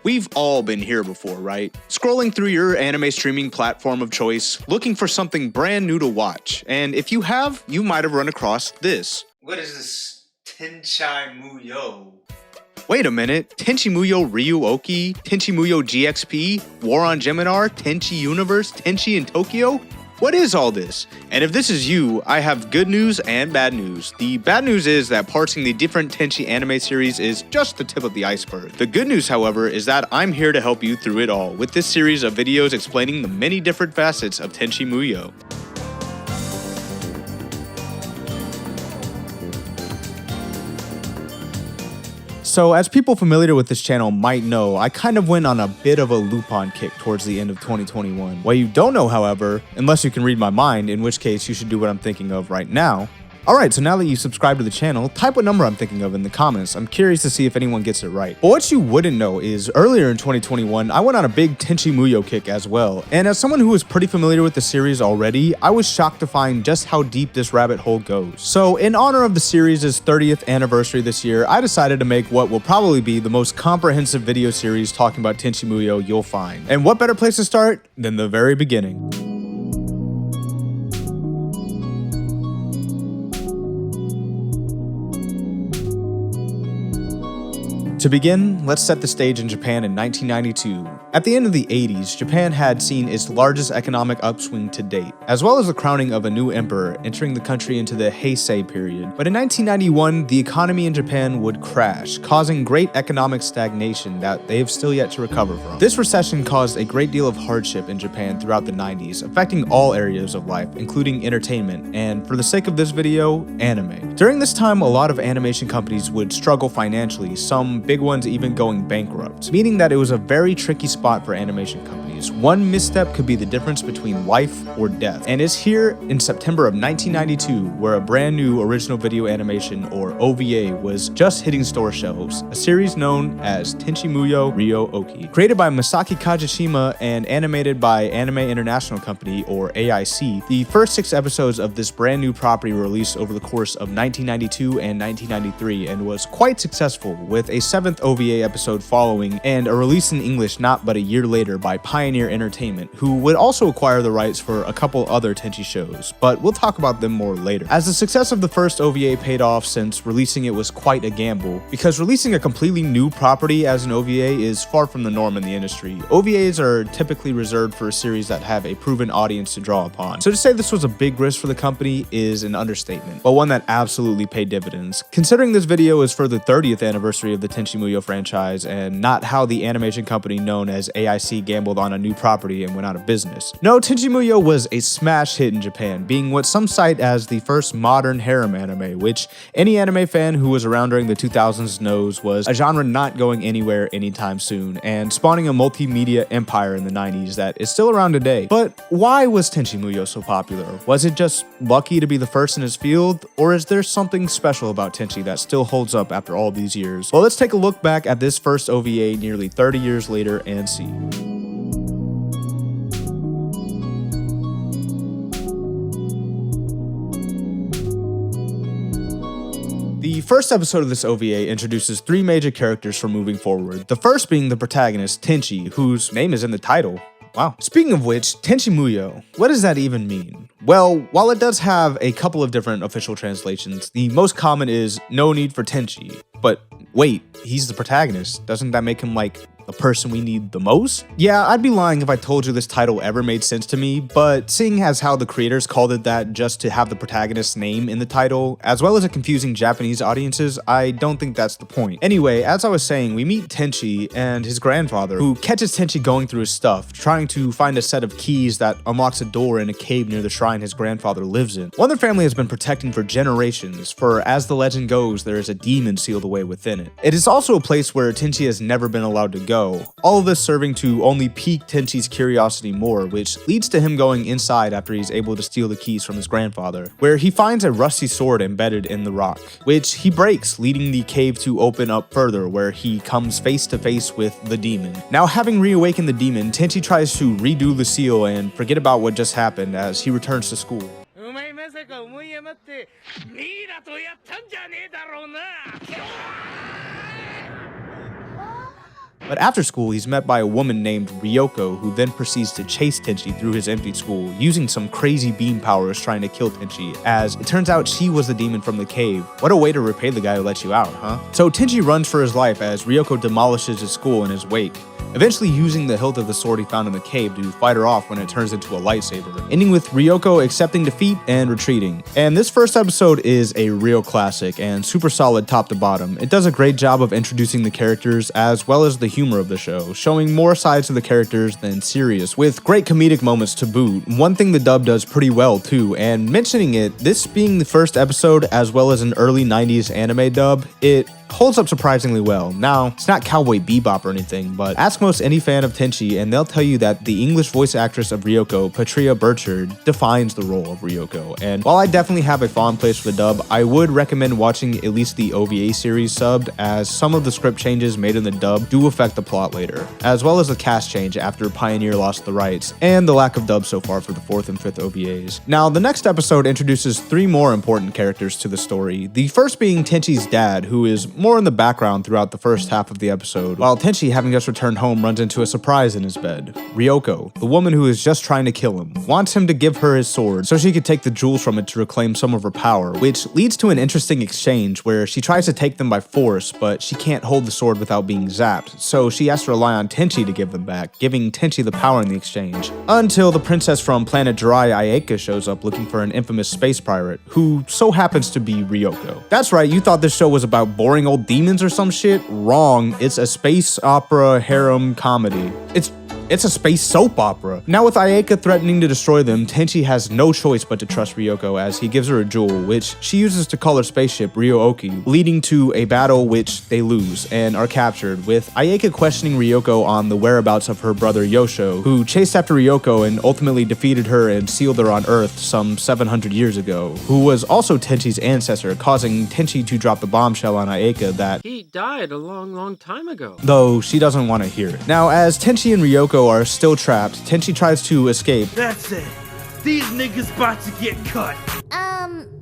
We've all been here before, right? Scrolling through your anime streaming platform of choice, looking for something brand new to watch. And if you have, you might have run across this. What is this Tenchi Muyo? Wait a minute, Tenchi Muyo Ryo-ohki, Tenchi Muyo GXP, War on Geminar, Tenchi Universe, Tenchi in Tokyo? What is all this? And if this is you, I have good news and bad news. The bad news is that parsing the different Tenchi anime series is just the tip of the iceberg. The good news, however, is that I'm here to help you through it all with this series of videos explaining the many different facets of Tenchi Muyo. So as people familiar with this channel might know, I kind of went on a bit of a Lupin kick towards the end of 2021. What you don't know, however, unless you can read my mind, in which case you should do what I'm thinking of right now. Alright, so now that you subscribe to the channel, type what number I'm thinking of in the comments. I'm curious to see if anyone gets it right. But what you wouldn't know is, earlier in 2021, I went on a big Tenchi Muyo kick as well. And as someone who was pretty familiar with the series already, I was shocked to find just how deep this rabbit hole goes. So in honor of the series' 30th anniversary this year, I decided to make what will probably be the most comprehensive video series talking about Tenchi Muyo you'll find. And what better place to start than the very beginning? To begin, let's set the stage in Japan in 1992. At the end of the 80s, Japan had seen its largest economic upswing to date, as well as the crowning of a new emperor entering the country into the Heisei period. But in 1991, the economy in Japan would crash, causing great economic stagnation that they have still yet to recover from. This recession caused a great deal of hardship in Japan throughout the 90s, affecting all areas of life, including entertainment, and for the sake of this video, anime. During this time, a lot of animation companies would struggle financially, some big ones even going bankrupt, meaning that it was a very tricky spot for animation companies. One misstep could be the difference between life or death. And it's here in September of 1992 where a brand new original video animation, or OVA, was just hitting store shelves, a series known as Tenchi Muyo Ryo-ohki. Created by Masaki Kajishima and animated by Anime International Company, or AIC, the first 6 episodes of this brand new property were released over the course of 1992 and 1993 and was quite successful, with a 7th OVA episode following and a release in English not but a year later by Pioneer Entertainment, who would also acquire the rights for a couple other Tenchi shows, but we'll talk about them more later. As the success of the first OVA paid off, since releasing it was quite a gamble, because releasing a completely new property as an OVA is far from the norm in the industry. OVAs are typically reserved for a series that have a proven audience to draw upon. So to say this was a big risk for the company is an understatement, but one that absolutely paid dividends. Considering this video is for the 30th anniversary of the Tenchi Muyo franchise and not how the animation company known as AIC gambled on a new property and went out of business. No, Tenchi Muyo was a smash hit in Japan, being what some cite as the first modern harem anime, which any anime fan who was around during the 2000s knows was a genre not going anywhere anytime soon, and spawning a multimedia empire in the 90s that is still around today. But why was Tenchi Muyo so popular? Was it just lucky to be the first in his field, or is there something special about Tenchi that still holds up after all these years? Well, let's take a look back at this first OVA nearly 30 years later and see. The first episode of this OVA introduces 3 major characters for moving forward, the first being the protagonist, Tenchi, whose name is in the title. Wow. Speaking of which, Tenchi Muyo, what does that even mean? Well, while it does have a couple of different official translations, the most common is no need for Tenchi. But wait, he's the protagonist. Doesn't that make him like the person we need the most? Yeah, I'd be lying if I told you this title ever made sense to me, but seeing as how the creators called it that just to have the protagonist's name in the title, as well as it confusing Japanese audiences, I don't think that's the point. Anyway, as I was saying, we meet Tenchi and his grandfather, who catches Tenchi going through his stuff, trying to find a set of keys that unlocks a door in a cave near the shrine his grandfather lives in. One their family has been protecting for generations, for as the legend goes, there is a demon sealed away within it. It is also a place where Tenchi has never been allowed to go, all of this serving to only pique Tenchi's curiosity more, which leads to him going inside after he's able to steal the keys from his grandfather, where he finds a rusty sword embedded in the rock, which he breaks, leading the cave to open up further, where he comes face to face with the demon. Now, having reawakened the demon, Tenchi tries to redo the seal and forget about what just happened as he returns to school. But after school, he's met by a woman named Ryoko, who then proceeds to chase Tenchi through his empty school, using some crazy beam powers trying to kill Tenchi, as it turns out she was the demon from the cave. What a way to repay the guy who let you out, huh? So Tenchi runs for his life as Ryoko demolishes his school in his wake, eventually using the hilt of the sword he found in the cave to fight her off when it turns into a lightsaber, ending with Ryoko accepting defeat and retreating. And this first episode is a real classic and super solid top to bottom. It does a great job of introducing the characters as well as the humor of the show, showing more sides to the characters than serious, with great comedic moments to boot. One thing the dub does pretty well too, and mentioning it, this being the first episode as well as an early 90s anime dub, it holds up surprisingly well. Now, it's not Cowboy Bebop or anything, but ask most any fan of Tenchi and they'll tell you that the English voice actress of Ryoko, Patria Burchard, defines the role of Ryoko. And while I definitely have a fond place for the dub, I would recommend watching at least the OVA series subbed, as some of the script changes made in the dub do affect the plot later, as well as the cast change after Pioneer lost the rights, and the lack of dub so far for the 4th and 5th OVAs. Now, the next episode introduces 3 more important characters to the story, the first being Tenchi's dad, who is more in the background throughout the first half of the episode, while Tenchi, having just returned home, runs into a surprise in his bed. Ryoko, the woman who is just trying to kill him, wants him to give her his sword so she could take the jewels from it to reclaim some of her power, which leads to an interesting exchange where she tries to take them by force, but she can't hold the sword without being zapped, so she has to rely on Tenchi to give them back, giving Tenchi the power in the exchange. Until the princess from planet Dry, Ayeka, shows up looking for an infamous space pirate, who so happens to be Ryoko. That's right, you thought this show was about boring old demons or some shit? Wrong. It's a space opera harem comedy. It's a space soap opera. Now, with Ayeka threatening to destroy them, Tenchi has no choice but to trust Ryoko as he gives her a jewel, which she uses to call her spaceship ryo-ohki, leading to a battle which they lose and are captured, with Ayeka questioning Ryoko on the whereabouts of her brother Yosho, who chased after Ryoko and ultimately defeated her and sealed her on Earth some 700 years ago, who was also Tenchi's ancestor, causing Tenchi to drop the bombshell on Ayeka that he died a long time ago. Though she doesn't want to hear it. Now, as Tenchi and Ryoko are still trapped, Tenchi tries to escape. That's it. These niggas about to get cut.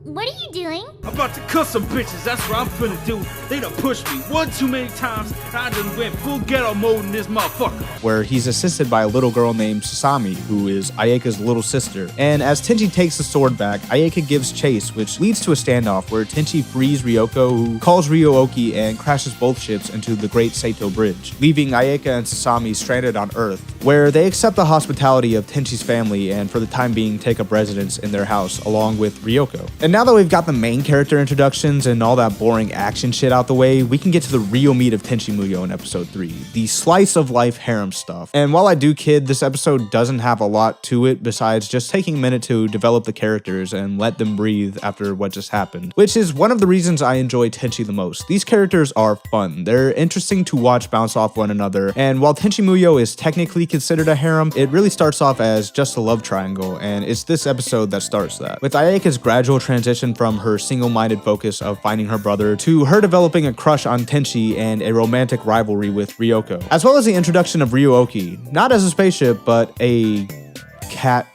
What are you doing? I'm about to cut some bitches, that's what I'm finna do. They done pushed me one too many times, and I done went full ghetto mode in this motherfucker. Where he's assisted by a little girl named Sasami, who is Ayeka's little sister. And as Tenchi takes the sword back, Ayeka gives chase, which leads to a standoff where Tenchi frees Ryoko, who calls ryo-ohki and crashes both ships into the Great Saito Bridge, leaving Ayeka and Sasami stranded on Earth, where they accept the hospitality of Tenchi's family and for the time being take up residence in their house along with Ryoko. And now that we've got the main character introductions and all that boring action shit out the way, we can get to the real meat of Tenchi Muyo in episode 3, the slice of life harem stuff. And while I do kid, this episode doesn't have a lot to it besides just taking a minute to develop the characters and let them breathe after what just happened, which is one of the reasons I enjoy Tenchi the most. These characters are fun, they're interesting to watch bounce off one another, and while Tenchi Muyo is technically considered a harem, it really starts off as just a love triangle, and it's this episode that starts that, with Ayeka's gradual transition from her single-minded focus of finding her brother to her developing a crush on Tenchi and a romantic rivalry with Ryoko, as well as the introduction of ryo-ohki, not as a spaceship, but a cat,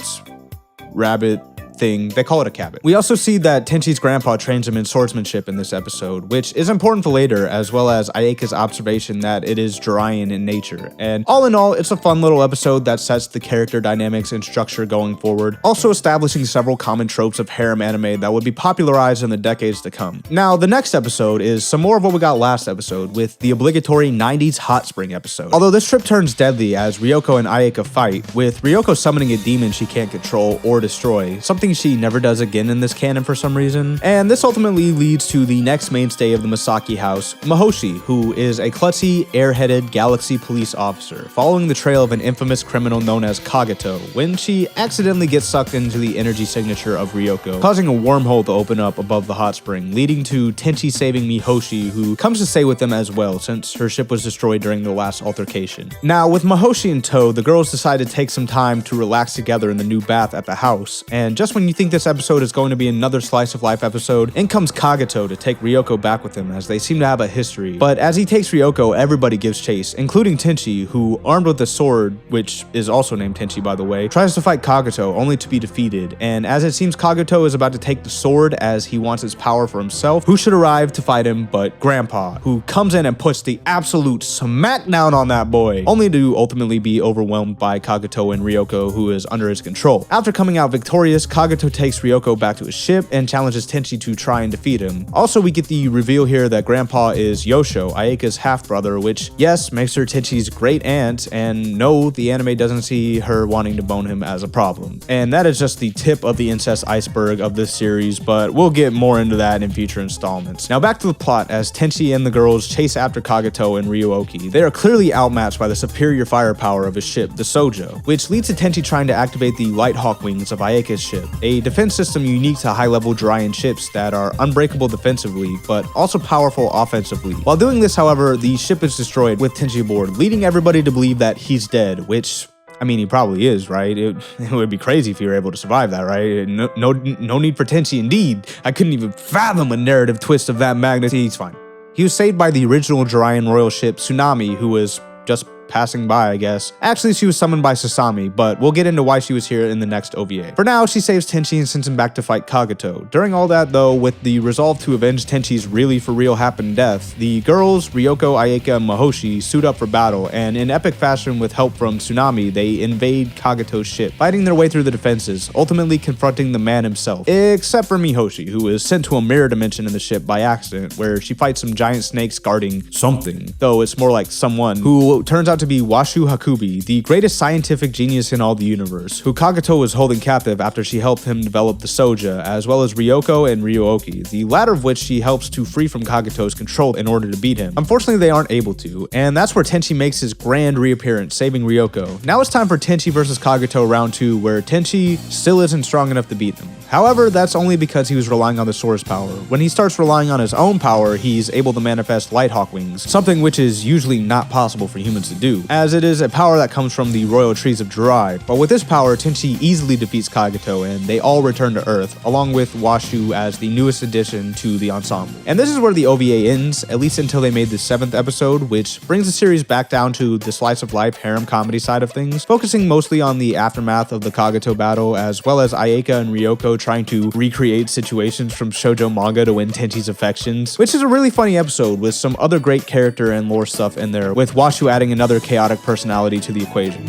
rabbit thing. They call it a cabin. We also see that Tenchi's grandpa trains him in swordsmanship in this episode, which is important for later, as well as Ayeka's observation that it is Jiraiyan in nature. And all in all, it's a fun little episode that sets the character dynamics and structure going forward, also establishing several common tropes of harem anime that would be popularized in the decades to come. Now, the next episode is some more of what we got last episode, with the obligatory 90s hot spring episode. Although this trip turns deadly as Ryoko and Ayeka fight, with Ryoko summoning a demon she can't control or destroy, something she never does again in this canon for some reason. And this ultimately leads to the next mainstay of the Masaki house, Mahoshi, who is a klutzy, airheaded galaxy police officer, following the trail of an infamous criminal known as Kagato, when she accidentally gets sucked into the energy signature of Ryoko, causing a wormhole to open up above the hot spring, leading to Tenchi saving Mihoshi, who comes to stay with them as well since her ship was destroyed during the last altercation. Now, with Mahoshi in tow, the girls decide to take some time to relax together in the new bath at the house, and just when when you think this episode is going to be another slice of life episode, in comes Kagato to take Ryoko back with him as they seem to have a history. But as he takes Ryoko, everybody gives chase, including Tenchi, who, armed with a sword, which is also named Tenchi by the way, tries to fight Kagato only to be defeated. And as it seems Kagato is about to take the sword as he wants its power for himself, who should arrive to fight him but Grandpa, who comes in and puts the absolute smackdown on that boy, only to ultimately be overwhelmed by Kagato and Ryoko, who is under his control. After coming out victorious, Kagato takes Ryoko back to his ship and challenges Tenchi to try and defeat him. Also, we get the reveal here that Grandpa is Yosho, Ayeka's half-brother, which, yes, makes her Tenchi's great aunt, and no, the anime doesn't see her wanting to bone him as a problem. And that is just the tip of the incest iceberg of this series, but we'll get more into that in future installments. Now back to the plot as Tenchi and the girls chase after Kagato and ryo-ohki. They are clearly outmatched by the superior firepower of his ship, the Sojo, which leads to Tenchi trying to activate the Light Hawk wings of Ayeka's ship, a defense system unique to high-level Jiraiyan ships that are unbreakable defensively, but also powerful offensively. While doing this, however, the ship is destroyed with Tenchi aboard, leading everybody to believe that he's dead, which, I mean, he probably is, right? It would be crazy if you were able to survive that, right? No need for Tenchi, indeed. I couldn't even fathom a narrative twist of that magnitude. He's fine. He was saved by the original Jiraiyan royal ship, Tsunami, who was just passing by, I guess. Actually, she was summoned by Sasami, but we'll get into why she was here in the next OVA. For now, she saves Tenchi and sends him back to fight Kagato. During all that, though, with the resolve to avenge Tenchi's really for real happened death, the girls, Ryoko, Ayeka, and Mahoshi suit up for battle, and in epic fashion with help from Tsunami, they invade Kagato's ship, fighting their way through the defenses, ultimately confronting the man himself, except for Mihoshi, who is sent to a mirror dimension in the ship by accident, where she fights some giant snakes guarding something, though it's more like someone, who turns out to be Washu Hakubi, the greatest scientific genius in all the universe, who Kagato was holding captive after she helped him develop the Soja, as well as Ryoko and ryo-ohki, the latter of which she helps to free from Kagato's control in order to beat him. Unfortunately, they aren't able to, and that's where Tenchi makes his grand reappearance, saving Ryoko. Now it's time for Tenchi versus Kagato round 2, where Tenchi still isn't strong enough to beat him. However, that's only because he was relying on the sword's power. When he starts relying on his own power, he's able to manifest Light Hawk wings, something which is usually not possible for humans to do, as it is a power that comes from the royal trees of Jirai. But with this power, Tenchi easily defeats Kagato, and they all return to Earth, along with Washu as the newest addition to the ensemble. And this is where the OVA ends, at least until they made the 7th episode, which brings the series back down to the slice of life harem comedy side of things, focusing mostly on the aftermath of the Kagato battle, as well as Ayeka and Ryoko trying to recreate situations from shoujo manga to win Tenchi's affections, which is a really funny episode with some other great character and lore stuff in there, with Washu adding another chaotic personality to the equation.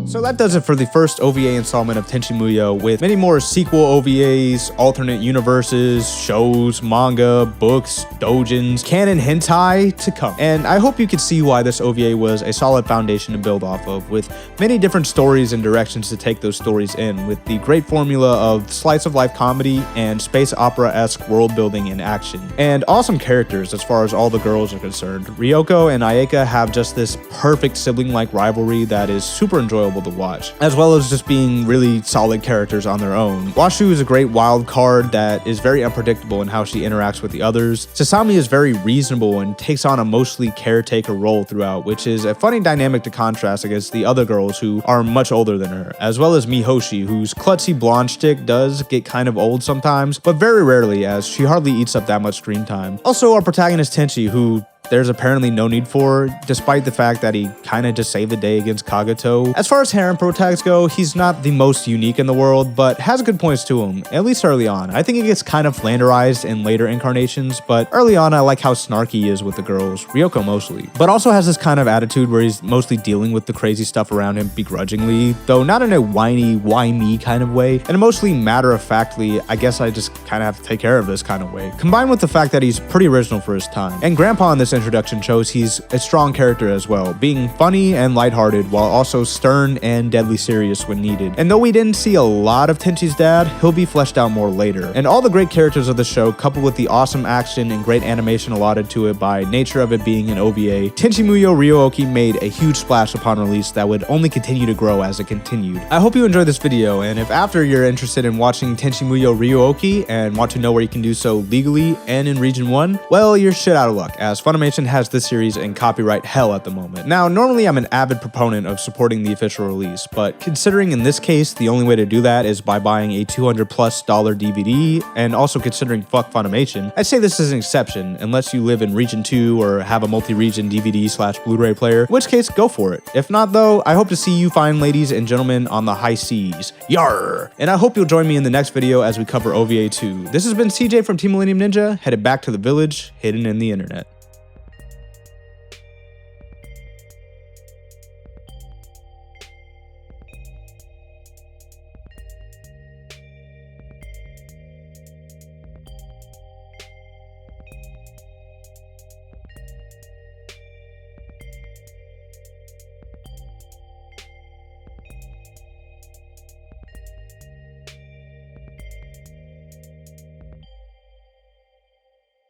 So that does it for the first OVA installment of Tenchi Muyo, with many more sequel OVAs, alternate universes, shows, manga, books, doujins, canon hentai to come. And I hope you could see why this OVA was a solid foundation to build off of, with many different stories and directions to take those stories in, with the great formula of slice of life comedy and space opera-esque world building and action. And awesome characters as far as all the girls are concerned. Ryoko and Ayeka have just this perfect sibling-like rivalry that is super enjoyable to watch, as well as just being really solid characters on their own. Washu is a great wild card that is very unpredictable in how she interacts with the others. Sasami is very reasonable and takes on a mostly caretaker role throughout, which is a funny dynamic to contrast against the other girls who are much older than her, as well as Mihoshi, whose klutzy blonde shtick does get kind of old sometimes, but very rarely, as she hardly eats up that much screen time. Also, our protagonist Tenchi, who there's apparently no need for, despite the fact that he kinda just saved the day against Kagato. As far as harem protags go, he's not the most unique in the world, but has good points to him, at least early on. I think it gets kind of flanderized in later incarnations, but early on I like how snarky he is with the girls, Ryoko mostly, but also has this kind of attitude where he's mostly dealing with the crazy stuff around him begrudgingly, though not in a whiny, why me kind of way, in a mostly matter-of-factly, I guess I just kinda have to take care of this kind of way, combined with the fact that he's pretty original for his time. And Grandpa in this introduction shows he's a strong character as well, being funny and lighthearted while also stern and deadly serious when needed. And though we didn't see a lot of Tenchi's dad, he'll be fleshed out more later. And all the great characters of the show, coupled with the awesome action and great animation allotted to it by nature of it being an OVA, Tenchi Muyo ryo-ohki made a huge splash upon release that would only continue to grow as it continued. I hope you enjoyed this video, and if after you're interested in watching Tenchi Muyo ryo-ohki and want to know where you can do so legally and in Region 1, well, you're shit out of luck, as Funimation Funimation has this series in copyright hell at the moment. Now, normally I'm an avid proponent of supporting the official release, but considering in this case the only way to do that is by buying a $200+ DVD, and also considering fuck Funimation, I'd say this is an exception unless you live in region 2 or have a multi-region DVD/Blu-ray player, in which case go for it. If not though, I hope to see you fine ladies and gentlemen on the high seas. Yarr! And I hope you'll join me in the next video as we cover OVA 2. This has been CJ from Team Millennium Ninja, headed back to the village, hidden in the internet.